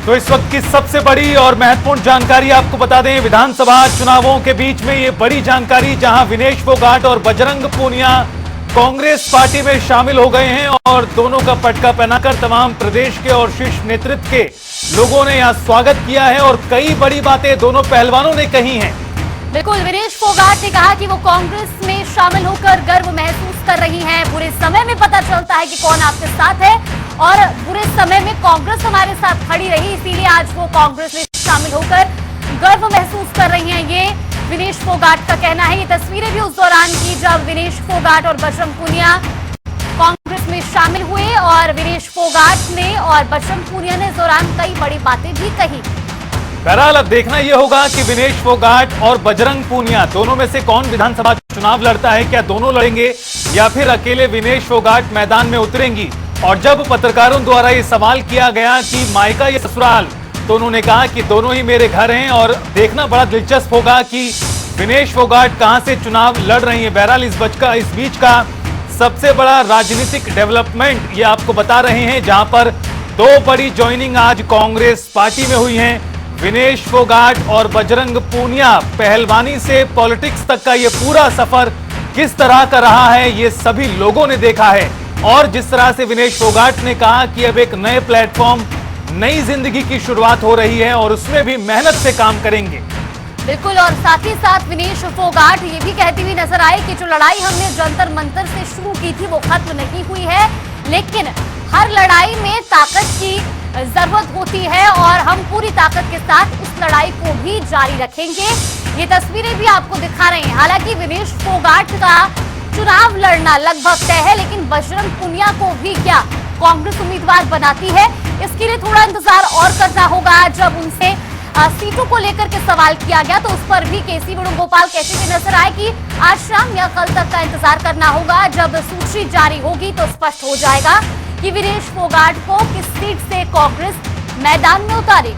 तो इस वक्त की सबसे बड़ी और महत्वपूर्ण जानकारी आपको बता दें, विधानसभा चुनावों के बीच में ये बड़ी जानकारी, जहां विनेश फोगाट और बजरंग पूनिया कांग्रेस पार्टी में शामिल हो गए हैं और दोनों का पटका पहनाकर तमाम प्रदेश के और शीर्ष नेतृत्व के लोगों ने यहां स्वागत किया है और कई बड़ी बातें दोनों पहलवानों ने कही हैं। बिल्कुल, विनेश फोगाट ने कहा कि वो कांग्रेस में शामिल होकर गर्व महसूस कर रही हैं। बुरे समय में पता चलता है कि कौन आपके साथ है और बुरे समय में कांग्रेस हमारे साथ खड़ी रही, इसीलिए आज वो कांग्रेस में शामिल होकर गर्व महसूस कर रही हैं। ये विनेश फोगाट का कहना है। ये तस्वीरें भी उस दौरान की जब विनेश फोगाट और बजरंग पूनिया कांग्रेस में शामिल हुए और विनेश फोगाट ने और बजरंग पूनिया ने इस दौरान कई बड़ी बातें भी कही। बहरहाल अब देखना यह होगा कि विनेश फोगाट और बजरंग पूनिया दोनों में से कौन विधानसभा चुनाव लड़ता है। क्या दोनों लड़ेंगे या फिर अकेले विनेश फोगाट मैदान में उतरेंगी। और जब पत्रकारों द्वारा ये सवाल किया गया कि मायका या ससुराल, तो उन्होंने कहा कि दोनों ही मेरे घर हैं और देखना बड़ा दिलचस्प होगा कि विनेश फोगाट कहां से चुनाव लड़ रही है। बहरहाल इस बीच का सबसे बड़ा राजनीतिक डेवलपमेंट ये आपको बता रहे हैं, जहां पर दो बड़ी ज्वाइनिंग आज कांग्रेस पार्टी में हुई है। विनेश फोगाट और बजरंग पूनिया, पहलवानी से पॉलिटिक्स तक का ये पूरा सफर किस तरह का रहा है, ये सभी लोगों ने देखा है। और जिस तरह से विनेश फोगाट ने कहा कि अब एक नए प्लेटफॉर्म, नई जिंदगी की शुरुआत हो रही है और उसमें भी मेहनत से काम करेंगे। बिल्कुल, और साथ ही साथ विनेश फोगाट ये भी कहती हुई नजर आए कि जो लड़ाई हमने जंतर मंतर से शुरू की थी वो खत्म नहीं हुई है, लेकिन हर लड़ाई में ताकत की जरूरत होती है और हम पूरी ताकत के साथ उस लड़ाई को भी जारी रखेंगे। ये तस्वीरें भी आपको दिखा रहे हैं। हालांकि विनेश फोगाट का चुनाव लड़ना लगभग तय है, लेकिन बजरंग पूनिया को भी क्या कांग्रेस उम्मीदवार बनाती है, इसके लिए थोड़ा इंतजार और करना होगा। जब उनसे सीटों को लेकर के सवाल किया गया तो उस पर भी केसी वेणुगोपाल कहते हुए नजर आए कि आज शाम या कल तक का इंतजार करना होगा। जब सूची जारी होगी तो स्पष्ट हो जाएगा कि विनेश फोगाट को किस सीट से कांग्रेस मैदान में उतारेगी।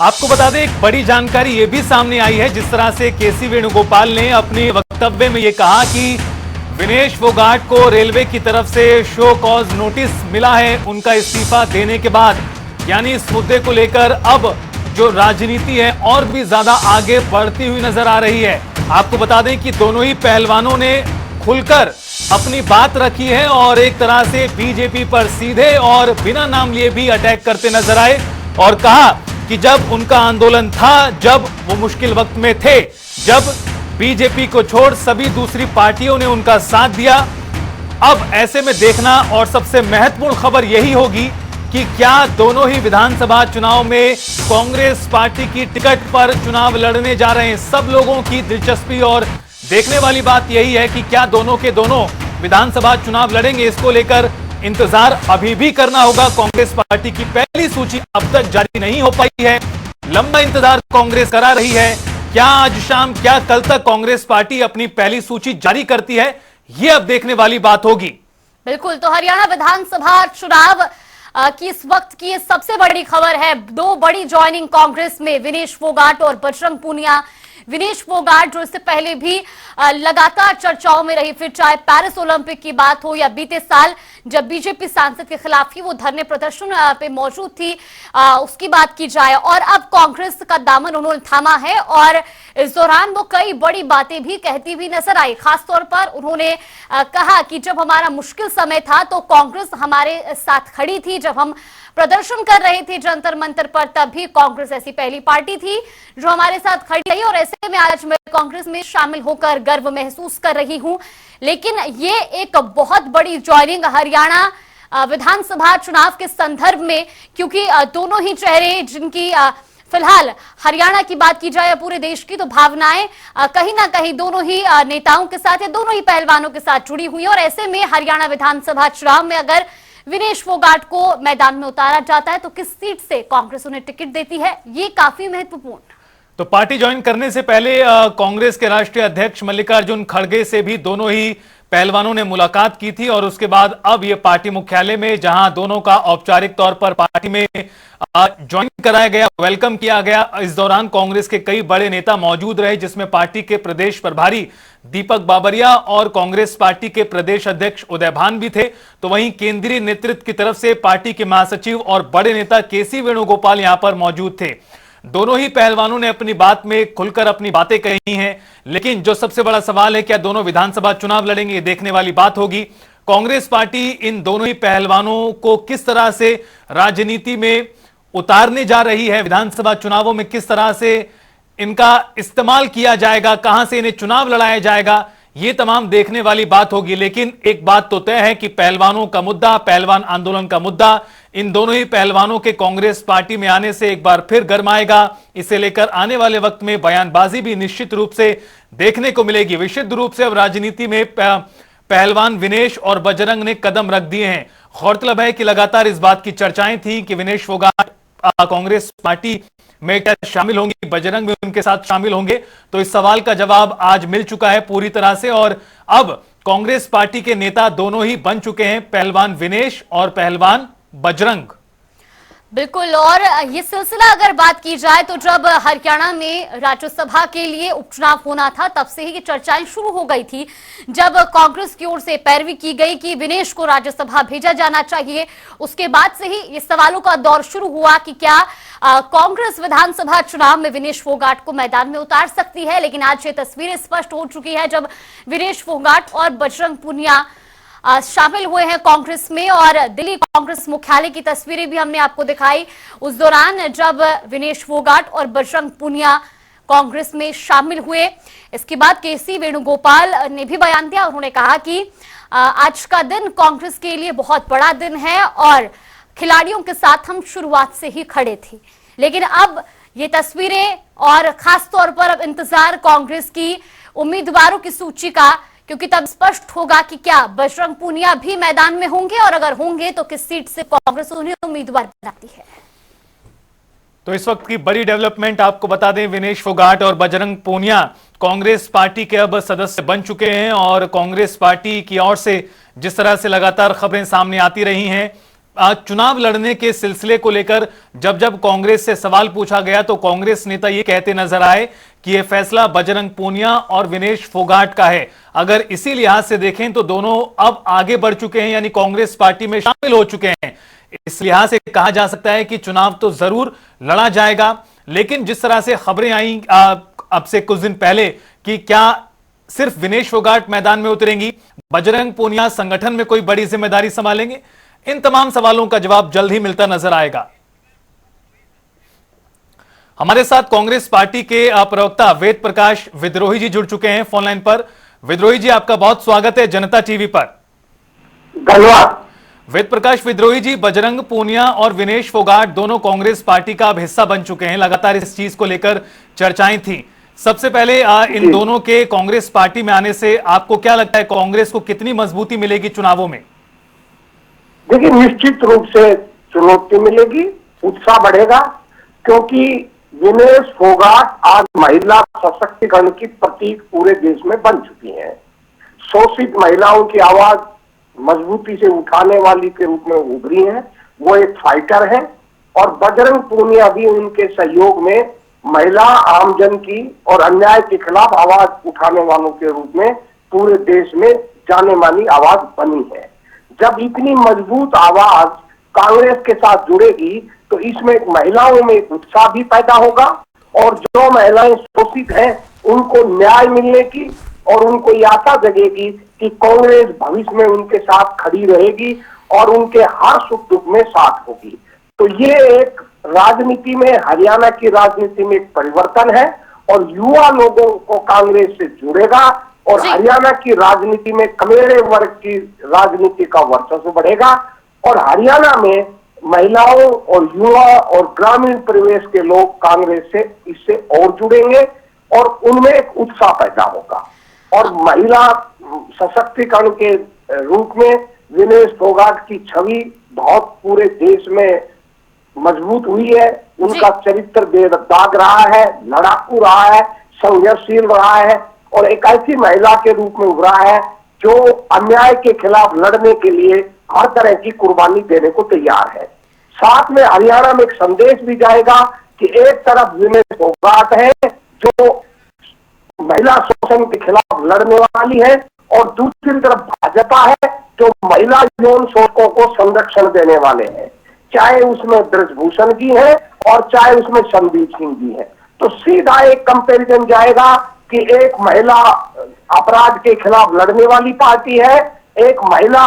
आपको बता दें, एक बड़ी जानकारी ये भी सामने आई है, जिस तरह से केसी वेणुगोपाल ने अपने वक्तव्य में ये कहा कि विनेश फोगाट को रेलवे की तरफ से शो कॉज नोटिस मिला है उनका इस्तीफा देने के बाद। यानी इस मुद्दे को लेकर अब जो राजनीति है और भी ज्यादा आगे बढ़ती हुई नजर आ रही है। आपको बता दें कि दोनों ही पहलवानों ने खुलकर अपनी बात रखी है और एक तरह से बीजेपी पर सीधे और बिना नाम लिए भी अटैक करते नजर आए और कहा कि जब उनका आंदोलन था, जब वो मुश्किल वक्त में थे, जब बीजेपी को छोड़ सभी दूसरी पार्टियों ने उनका साथ दिया, अब ऐसे में देखना और सबसे महत्वपूर्ण खबर यही होगी कि क्या दोनों ही विधानसभा चुनाव में कांग्रेस पार्टी की टिकट पर चुनाव लड़ने जा रहे हैं। सब लोगों की दिलचस्पी और देखने वाली बात यही है कि क्या दोनों के दोनों विधानसभा चुनाव लड़ेंगे। इसको लेकर इंतजार अभी भी करना होगा। कांग्रेस पार्टी की पहली सूची अब तक जारी नहीं हो पाई है, लंबा इंतजार कांग्रेस करा रही है। क्या आज शाम, क्या कल तक कांग्रेस पार्टी अपनी पहली सूची जारी करती है, ये अब देखने वाली बात होगी। बिल्कुल, तो हरियाणा विधानसभा चुनाव की इस वक्त की सबसे बड़ी खबर है। दो बड़ी ज्वाइनिंग कांग्रेस में, विनेश फोगाट और बजरंग पूनिया। विनेश फोगाट जो इससे पहले भी लगातार चर्चाओं में रही, फिर चाहे पेरिस ओलंपिक की बात हो या बीते साल जब बीजेपी सांसद के खिलाफ ही वो धरने प्रदर्शन पे मौजूद थी, उसकी बात की जाए, और अब कांग्रेस का दामन उन्होंने थामा है और इस दौरान वो कई बड़ी बातें भी कहती हुई नजर आई। खासतौर पर उन्होंने कहा कि जब हमारा मुश्किल समय था तो कांग्रेस हमारे साथ खड़ी थी। जब हम प्रदर्शन कर रहे थे जंतर मंतर पर, तब भी कांग्रेस ऐसी पहली पार्टी थी जो हमारे साथ खड़ी रही और ऐसे में आज मैं कांग्रेस में शामिल होकर गर्व महसूस कर रही हूं। लेकिन ये एक बहुत बड़ी ज्वाइनिंग हरियाणा विधानसभा चुनाव के संदर्भ में, क्योंकि दोनों ही चेहरे जिनकी फिलहाल हरियाणा की बात की जाए पूरे देश की, तो भावनाएं कहीं ना कहीं दोनों ही नेताओं के साथ या दोनों ही पहलवानों के साथ जुड़ी हुई है। और ऐसे में हरियाणा विधानसभा चुनाव में अगर विनेश फोगाट को मैदान में उतारा जाता है तो किस सीट से कांग्रेस उन्हें टिकट देती है, ये काफी महत्वपूर्ण। तो पार्टी ज्वाइन करने से पहले कांग्रेस के राष्ट्रीय अध्यक्ष मल्लिकार्जुन खड़गे से भी दोनों ही पहलवानों ने मुलाकात की थी और उसके बाद अब ये पार्टी मुख्यालय में, जहां दोनों का औपचारिक तौर पर पार्टी में ज्वाइन कराया गया, वेलकम किया गया। इस दौरान कांग्रेस के कई बड़े नेता मौजूद रहे, जिसमें पार्टी के प्रदेश प्रभारी दीपक बाबरिया और कांग्रेस पार्टी के प्रदेश अध्यक्ष उदय भान भी थे। तो वहीं केंद्रीय नेतृत्व की तरफ से पार्टी के महासचिव और बड़े नेता केसी वेणुगोपाल यहां पर मौजूद थे। दोनों ही पहलवानों ने अपनी बात में खुलकर अपनी बातें कही हैं, लेकिन जो सबसे बड़ा सवाल है, क्या दोनों विधानसभा चुनाव लड़ेंगे, ये देखने वाली बात होगी। कांग्रेस पार्टी इन दोनों ही पहलवानों को किस तरह से राजनीति में उतारने जा रही है, विधानसभा चुनावों में किस तरह से इनका इस्तेमाल किया जाएगा, कहां से इन्हें चुनाव लड़ाया जाएगा, ये तमाम देखने वाली बात होगी। लेकिन एक बात तो तय है कि पहलवानों का मुद्दा, पहलवान आंदोलन का मुद्दा इन दोनों ही पहलवानों के कांग्रेस पार्टी में आने से एक बार फिर गरमाएगा। इसे लेकर आने वाले वक्त में बयानबाजी भी निश्चित रूप से देखने को मिलेगी। विशुद्ध रूप से अब राजनीति में पहलवान विनेश और बजरंग ने कदम रख दिए हैं। गौरतलब है कि लगातार इस बात की चर्चाएं थी कि विनेश फोगाट कांग्रेस पार्टी में क्या शामिल होंगे, बजरंग भी उनके साथ शामिल होंगे। तो इस सवाल का जवाब आज मिल चुका है पूरी तरह से, और अब कांग्रेस पार्टी के नेता दोनों ही बन चुके हैं, पहलवान विनेश और पहलवान बजरंग। बिल्कुल। और ये सिलसिला अगर बात की जाए तो जब हरियाणा में राज्यसभा के लिए उपचुनाव होना था, तब से ही ये चर्चाएं शुरू हो गई थी, जब कांग्रेस की ओर से पैरवी की गई कि विनेश को राज्यसभा भेजा जाना चाहिए। उसके बाद से ही ये सवालों का दौर शुरू हुआ कि क्या कांग्रेस विधानसभा चुनाव में विनेश फोगाट को मैदान में उतार सकती है। लेकिन आज ये तस्वीरें स्पष्ट हो चुकी है, जब विनेश फोगाट और बजरंग पूनिया शामिल हुए हैं कांग्रेस में। और दिल्ली कांग्रेस मुख्यालय की तस्वीरें भी हमने आपको दिखाई उस दौरान, जब विनेश फोगाट और बजरंग पूनिया कांग्रेस में शामिल हुए। इसके बाद केसी वेणुगोपाल ने भी बयान दिया। उन्होंने कहा कि आज का दिन कांग्रेस के लिए बहुत बड़ा दिन है और खिलाड़ियों के साथ हम शुरुआत से ही खड़े थे। लेकिन अब ये तस्वीरें और खासतौर पर अब इंतजार कांग्रेस की उम्मीदवारों की सूची का, क्योंकि तब स्पष्ट होगा कि क्या बजरंग पूनिया भी मैदान में होंगे और अगर होंगे तो किस सीट से कांग्रेस उन्हें उम्मीदवार बनाती है। तो इस वक्त की बड़ी डेवलपमेंट आपको बता दें, विनेश फोगाट और बजरंग पूनिया कांग्रेस पार्टी के अब सदस्य बन चुके हैं। और कांग्रेस पार्टी की ओर से जिस तरह से लगातार खबरें सामने आती रही हैं, चुनाव लड़ने के सिलसिले को लेकर जब जब कांग्रेस से सवाल पूछा गया तो कांग्रेस नेता ये कहते नजर आए कि यह फैसला बजरंग पूनिया और विनेश फोगाट का है। अगर इसी लिहाज से देखें तो दोनों अब आगे बढ़ चुके हैं, यानी कांग्रेस पार्टी में शामिल हो चुके हैं। इस लिहाज से कहा जा सकता है कि चुनाव तो जरूर लड़ा जाएगा। लेकिन जिस तरह से खबरें आई अब से कुछ दिन पहले कि क्या सिर्फ विनेश फोगाट मैदान में उतरेंगी, बजरंग पूनिया संगठन में कोई बड़ी जिम्मेदारी संभालेंगे, इन तमाम सवालों का जवाब जल्द ही मिलता नजर आएगा। हमारे साथ कांग्रेस पार्टी के प्रवक्ता वेद प्रकाश विद्रोही जी जुड़ चुके हैं फोन लाइन पर। विद्रोही जी, आपका बहुत स्वागत है जनता टीवी पर। धन्यवाद। वेद प्रकाश विद्रोही जी, बजरंग पूनिया और विनेश फोगाट दोनों कांग्रेस पार्टी का अब हिस्सा बन चुके हैं। लगातार इस चीज को लेकर चर्चाएं थी। सबसे पहले इन दोनों के कांग्रेस पार्टी में आने से आपको क्या लगता है, कांग्रेस को कितनी मजबूती मिलेगी चुनावों में? देखिए, निश्चित रूप से चुनौती मिलेगी, उत्साह बढ़ेगा, क्योंकि विनेश फोगाट आज महिला सशक्तिकरण की प्रतीक पूरे देश में बन चुकी हैं। शोषित महिलाओं की आवाज मजबूती से उठाने वाली के रूप में उभरी हैं। वो एक फाइटर है। और बजरंग पूनिया भी उनके सहयोग में महिला, आमजन की और अन्याय के खिलाफ आवाज उठाने वालों के रूप में पूरे देश में जाने मानी आवाज बनी है। जब इतनी मजबूत आवाज कांग्रेस के साथ जुड़ेगी तो इसमें महिलाओं में एक उत्साह भी पैदा होगा और जो महिलाएं शोषित हैं उनको न्याय मिलने की और उनको ये आशा जगेगी कि कांग्रेस भविष्य में उनके साथ खड़ी रहेगी और उनके हर सुख दुख में साथ होगी। तो ये एक राजनीति में, हरियाणा की राजनीति में एक परिवर्तन है और युवा लोगों को कांग्रेस से जुड़ेगा और हरियाणा की राजनीति में कमेरे वर्ग की राजनीति का वर्चस्व बढ़ेगा और हरियाणा में महिलाओं और युवा और ग्रामीण परिवेश के लोग कांग्रेस से इससे और जुड़ेंगे और उनमें एक उत्साह पैदा होगा। और महिला सशक्तिकरण के रूप में विनेश फोगाट की छवि बहुत पूरे देश में मजबूत हुई है। उनका चरित्र बेदाग रहा है, लड़ाकू रहा है, संघर्षशील रहा है और एक ऐसी महिला के रूप में उभरा है जो अन्याय के खिलाफ लड़ने के लिए हर तरह की कुर्बानी देने को तैयार है। साथ में हरियाणा में एक संदेश भी जाएगा कि एक तरफ विनेश फोगाट है जो महिला शोषण के खिलाफ लड़ने वाली है, और दूसरी तरफ भाजपा है जो महिला यौन शोषकों को संरक्षण देने वाले हैं, चाहे उसमें ब्रजभूषण जी है और चाहे उसमें संदीप सिंह जी है। तो सीधा एक कंपैरिजन जाएगा कि एक महिला अपराध के खिलाफ लड़ने वाली पार्टी है, एक महिला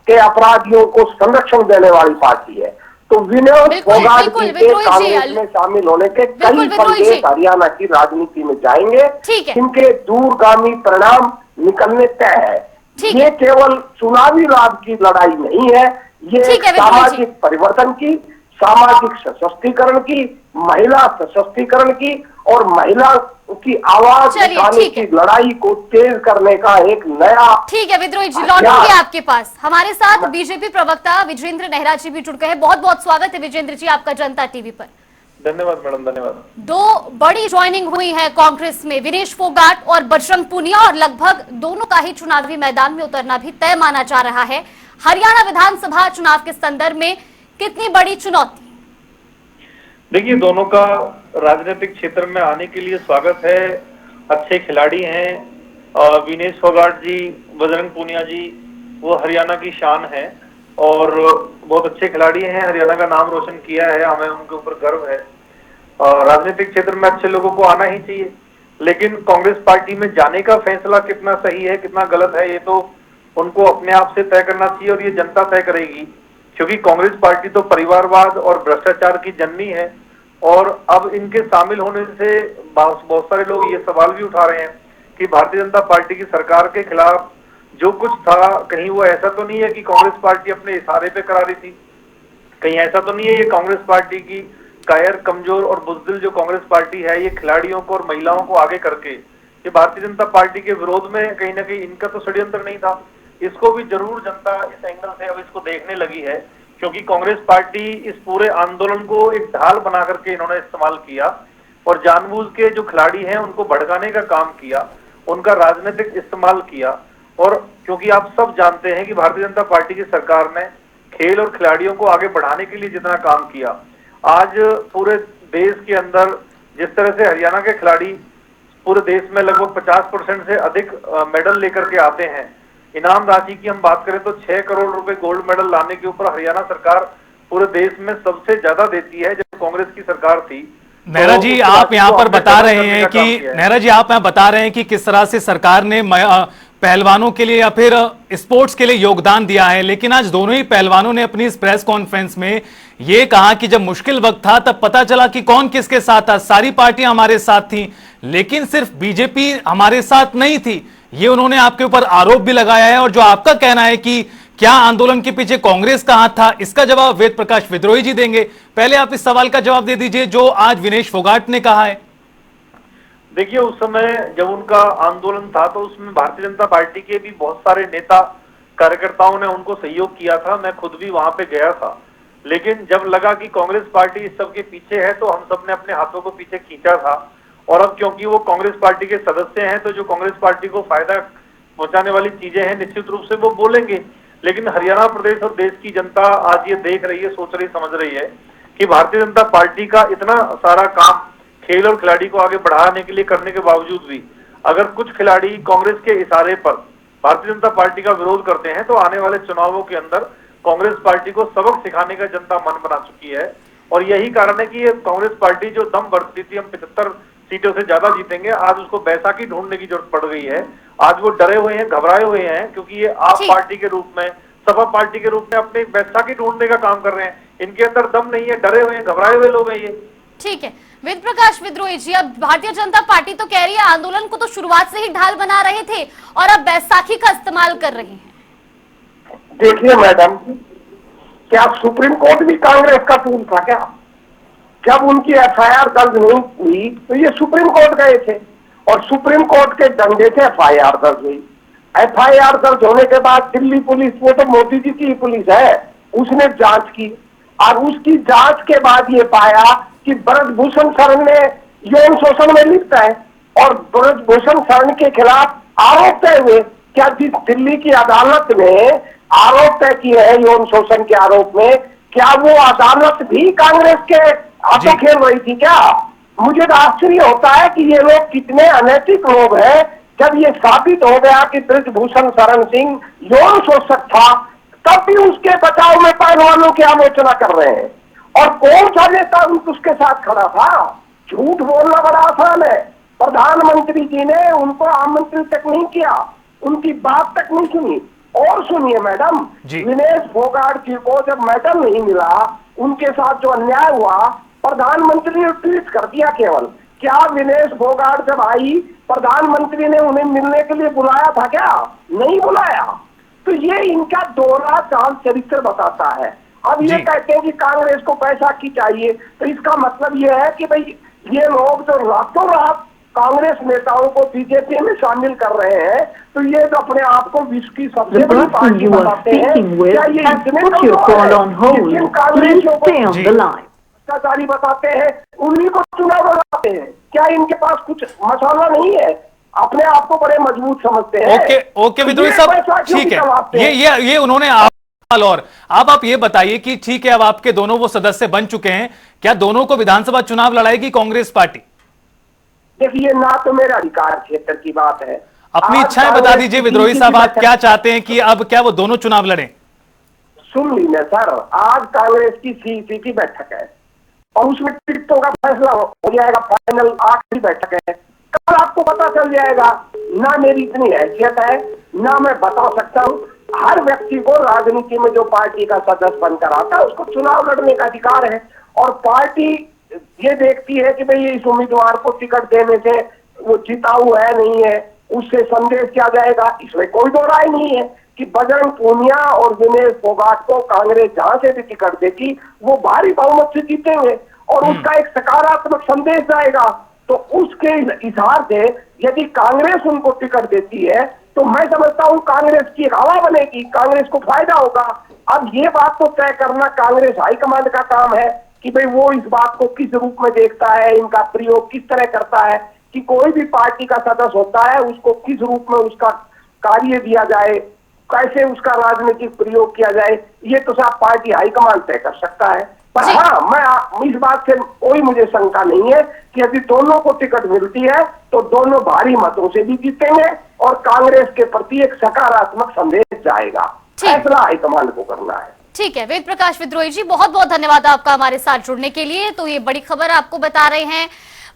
के अपराधियों को संरक्षण देने वाली पार्टी है। तो विनोद फोगाट जी के कांग्रेस में शामिल होने के कई संदेश हरियाणा की राजनीति में जाएंगे, इनके दूरगामी परिणाम निकलने तय है। ये केवल चुनावी लाभ की लड़ाई नहीं है, ये सामाजिक परिवर्तन की, सामाजिक सशक्तिकरण की, महिला सशक्तिकरण की और महिला की आवाज उठाने की लड़ाई को तेज करने का एक नया। ठीक है विद्रोही जी, लौटूंगे आपके पास। हमारे साथ बीजेपी प्रवक्ता विजेंद्र नेहरा जी भी जुड़ गए हैं। बहुत बहुत स्वागत है विजेंद्र जी आपका जनता टीवी पर। धन्यवाद मैडम, धन्यवाद। दो बड़ी ज्वाइनिंग हुई है कांग्रेस में, विनेश फोगाट और बजरंग पूनिया, और लगभग दोनों का ही चुनावी मैदान में उतरना भी तय माना जा रहा है। हरियाणा विधानसभा चुनाव के संदर्भ में कितनी बड़ी चुनौती? देखिए, दोनों का राजनीतिक क्षेत्र में आने के लिए स्वागत है। अच्छे खिलाड़ी हैं। विनेश फोगाट जी, बजरंग पूनिया जी, वो हरियाणा की शान है और बहुत अच्छे खिलाड़ी हैं। हरियाणा का नाम रोशन किया है, हमें उनके ऊपर गर्व है। राजनीतिक क्षेत्र में अच्छे लोगों को आना ही चाहिए, लेकिन कांग्रेस पार्टी में जाने का फैसला कितना सही है कितना गलत है ये तो उनको अपने आप से तय करना चाहिए, और ये जनता तय करेगी। क्योंकि कांग्रेस पार्टी तो परिवारवाद और भ्रष्टाचार की जननी है, और अब इनके शामिल होने से बहुत सारे लोग ये सवाल भी उठा रहे हैं कि भारतीय जनता पार्टी की सरकार के खिलाफ जो कुछ था, कहीं वो ऐसा तो नहीं है कि कांग्रेस पार्टी अपने इशारे पे करा रही थी, कहीं ऐसा तो नहीं है ये कांग्रेस पार्टी की कायर, कमजोर और बुजदिल जो कांग्रेस पार्टी है, ये खिलाड़ियों को और महिलाओं को आगे करके ये भारतीय जनता पार्टी के विरोध में कहीं ना कहीं इनका तो षड्यंत्र नहीं था। इसको भी जरूर जनता इस एंगल से अब इसको देखने लगी है, क्योंकि कांग्रेस पार्टी इस पूरे आंदोलन को एक ढाल बना करके इन्होंने इस्तेमाल किया और जानबूझ के जो खिलाड़ी हैं उनको भड़काने का काम किया, उनका राजनीतिक इस्तेमाल किया। और क्योंकि आप सब जानते हैं कि भारतीय जनता पार्टी की सरकार ने खेल और खिलाड़ियों को आगे बढ़ाने के लिए जितना काम किया, आज पूरे देश के अंदर जिस तरह से हरियाणा के खिलाड़ी पूरे देश में लगभग 50% से अधिक मेडल लेकर के आते हैं। इनाम राशि की हम बात करें तो 6 करोड़ रुपए गोल्ड मेडल लाने के ऊपर हरियाणा सरकार पूरे देश में सबसे ज्यादा देती है, जब कांग्रेस की सरकार थी। नेहरा जी, आप यहाँ पर बता रहे हैं कि नेहरा जी आप यहाँ बता रहे हैं कि किस तरह से सरकार ने पहलवानों के लिए या फिर स्पोर्ट्स के लिए योगदान दिया है, लेकिन आज दोनों ही पहलवानों ने अपनी इस प्रेस कॉन्फ्रेंस में ये कहा कि जब मुश्किल वक्त था तब पता चला कि कौन किसके साथ था। सारी पार्टियां हमारे साथ थी, लेकिन सिर्फ बीजेपी हमारे साथ नहीं थी। ये उन्होंने आपके ऊपर आरोप भी लगाया है। और जो आपका कहना है कि क्या आंदोलन के पीछे कांग्रेस का हाथ था, इसका जवाब वेद प्रकाश विद्रोही जी देंगे। पहले आप इस सवाल का जवाब दे दीजिए जो आज विनेश फोगाट ने कहा है। देखिए, उस समय जब उनका आंदोलन था तो उसमें भारतीय जनता पार्टी के भी बहुत सारे नेता कार्यकर्ताओं ने उनको सहयोग किया था। मैं खुद भी वहां पे गया था, लेकिन जब लगा कि कांग्रेस पार्टी इस सब के पीछे है तो हम सब ने अपने हाथों को पीछे खींचा था। और अब क्योंकि वो कांग्रेस पार्टी के सदस्य हैं तो जो कांग्रेस पार्टी को फायदा पहुंचाने वाली चीजें हैं निश्चित रूप से वो बोलेंगे। लेकिन हरियाणा प्रदेश और देश की जनता आज ये देख रही है, सोच रही, समझ रही है कि भारतीय जनता पार्टी का इतना सारा काम खेल और खिलाड़ी को आगे बढ़ाने के लिए करने के बावजूद भी अगर कुछ खिलाड़ी कांग्रेस के इशारे पर भारतीय जनता पार्टी का विरोध करते हैं तो आने वाले चुनावों के अंदर कांग्रेस पार्टी को सबक सिखाने का जनता मन बना चुकी है। और यही कारण है कि ये कांग्रेस पार्टी जो दम भरती थी हम 75 सीटों से ज्यादा जीतेंगे, आज उसको बैसाखी ढूंढने की जरूरत पड़ गई है। आज वो डरे हुए हैं, घबराए हुए हैं, क्योंकि ये आप पार्टी के रूप में, सपा पार्टी के रूप में अपनी बैसाखी ढूंढने का काम कर रहे हैं। इनके अंदर दम नहीं है, डरे हुए हैं, घबराए हुए लोग हैं ये। ठीक है वेद प्रकाश विद्रोही जी, अब भारतीय जनता पार्टी तो कह रही है आंदोलन को तो शुरुआत से ही ढाल बना रहे थे और अब बैसाखी का इस्तेमाल कर रहे हैं। देखिए मैडम, क्या सुप्रीम कोर्ट भी कांग्रेस का टूल था क्या? जब उनकी एफआईआर दर्ज नहीं हुई तो ये सुप्रीम कोर्ट गए थे और सुप्रीम कोर्ट के डंडे से एफआईआर दर्ज हुई। एफआईआर दर्ज होने के बाद दिल्ली पुलिस, वो तो मोदी जी की पुलिस है, उसने जांच की और उसकी जांच के बाद ये पाया कि ब्रजभूषण शरण ने यौन शोषण में लिप्त है और ब्रजभूषण शरण के खिलाफ आरोप तय हुए। क्या जिस दिल्ली की अदालत ने आरोप तय किए हैं यौन शोषण के आरोप में, क्या वो अदालत भी कांग्रेस के हाथों जी। खेल रही थी क्या? मुझे तो आश्चर्य होता है कि ये लोग कितने अनैतिक लोग हैं। जब ये साबित हो गया कि ब्रजभूषण शरण सिंह यौन शोषक था, तब भी उसके बचाव में पहलवानों की आलोचना कर रहे हैं। और कौन सा नेता उसके साथ खड़ा था? झूठ बोलना बड़ा आसान है। प्रधानमंत्री जी ने उनको आमंत्रित तक नहीं किया, उनकी बात तक नहीं सुनी। और सुनिए मैडम, जी। विनेश फोगाट जी को जब मेडल नहीं मिला, उनके साथ जो अन्याय हुआ, प्रधानमंत्री ने ट्वीट कर दिया केवल। क्या विनेश फोगाट जब आई, प्रधानमंत्री ने उन्हें मिलने के लिए बुलाया था क्या? नहीं बुलाया। तो ये इनका दोहरा चाल चरित्र बताता है। अब ये जी। कहते हैं कि कांग्रेस को पैसा की चाहिए, तो इसका मतलब ये है कि भाई ये लोग जो रातों रात कांग्रेस नेताओं को बीजेपी में शामिल कर रहे हैं, तो ये तो अपने आप को विश्व की सबसे The बड़ी person पार्टी you are बताते हैं। speaking with क्या ये has इतने put your कमजोर call हैं? on hold. जिन Please कांग्रेसियों को stay on ji. the line. भ्रष्टाचारी बताते हैं, उन्हीं को चुनाव लड़ाते हैं। क्या इनके पास कुछ मसाला नहीं है? अपने आप को बड़े मजबूत समझते हैं। ओके ओके तो विद्रोही ये साहब, पैसा क्यों ठीक है, निकलवाते हैं? ये उन्होंने और अब आप ये बताइए कि ठीक है, अब आपके दोनों वो सदस्य बन चुके हैं, क्या दोनों को विधानसभा चुनाव लड़ाएगी कांग्रेस पार्टी? देखिए, ना तो मेरा अधिकार क्षेत्र की बात है। अपनी आज इच्छाएं बता कांग्रेस दीजिए की विद्रोही किसी साहब, की आप बैठक- क्या चाहते हैं कि अब क्या वो दोनों चुनाव लड़ें? सुन लीजिए सर, आज कांग्रेस की सीईसी की बैठक है और उसमें टिकटों का फैसला हो जाएगा, फाइनल आखिरी बैठक है। कल आपको पता चल जाएगा। ना मेरी इतनी हैसियत है, ना मैं बता सकता हूँ। हर व्यक्ति को राजनीति में जो पार्टी का सदस्य बनकर आता है, उसको चुनाव लड़ने का अधिकार है। और पार्टी ये देखती है कि भाई इस उम्मीदवार को टिकट देने से वो जिताऊ है नहीं है, उससे संदेश क्या जाएगा। इसमें कोई दो राय नहीं है कि बजरंग पूनिया और विनेश फोगाट को कांग्रेस जहां से भी टिकट देगी, वो भारी बहुमत से जीतेंगे और उसका एक सकारात्मक संदेश जाएगा। तो उसके हिसाब से यदि कांग्रेस उनको टिकट देती है, तो मैं समझता हूं कांग्रेस की एक हवा बनेगी, कांग्रेस को फायदा होगा। अब ये बात तो तय करना कांग्रेस हाईकमांड का काम है कि भाई वो इस बात को किस रूप में देखता है, इनका प्रयोग किस तरह करता है, कि कोई भी पार्टी का सदस्य होता है उसको किस रूप में उसका कार्य दिया जाए, कैसे उसका राजनीतिक प्रयोग किया जाए, ये तो सब पार्टी हाईकमांड तय कर सकता है। पर जी। हाँ, मैं इस बात से कोई मुझे शंका नहीं है कि यदि दोनों को टिकट मिलती है तो दोनों भारी मतों से भी जीतेंगे और कांग्रेस के प्रति एक सकारात्मक संदेश जाएगा। ठीक। फैसला हाईकमांड को करना है। ठीक है, वेद प्रकाश विद्रोही जी, बहुत बहुत धन्यवाद आपका हमारे साथ जुड़ने के लिए। तो ये बड़ी खबर आपको बता रहे हैं,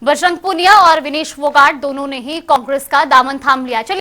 बजरंग पूनिया और विनेश फोगाट दोनों ने ही कांग्रेस का दामन थाम लिया। चलिए